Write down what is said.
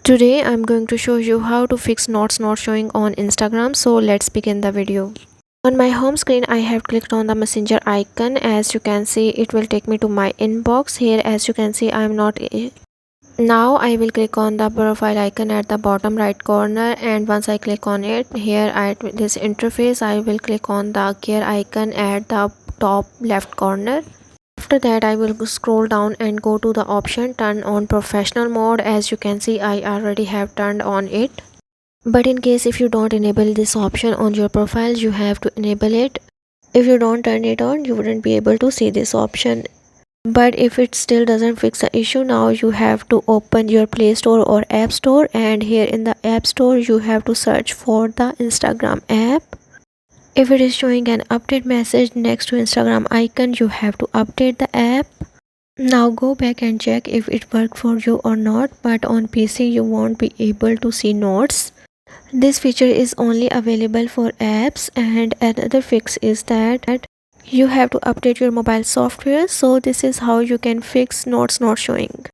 Today I'm going to show you how to fix notes not showing on Instagram. So let's begin the video. On my home screen I have clicked on the messenger icon. As you can see, it will take me to my inbox. Here, as you can see, I am not. Now I will click on the profile icon at the bottom right corner, and once I click on it, here at this interface I will click on the gear icon at the top left corner. After that, I will scroll down and go to the option turn on professional mode. As you can see, I already have turned on it. But in case if you don't enable this option on your profile, you have to enable it. If you don't turn it on, you wouldn't be able to see this option. But if it still doesn't fix the issue, now you have to open your Play Store or App Store, and here in the App Store you have to search for the Instagram app. If it is showing an update message next to Instagram icon, you have to update the app. Now go back and check if it worked for you or not, but on PC you won't be able to see notes. This feature is only available for apps, and another fix is that you have to update your mobile software. So this is how you can fix notes not showing.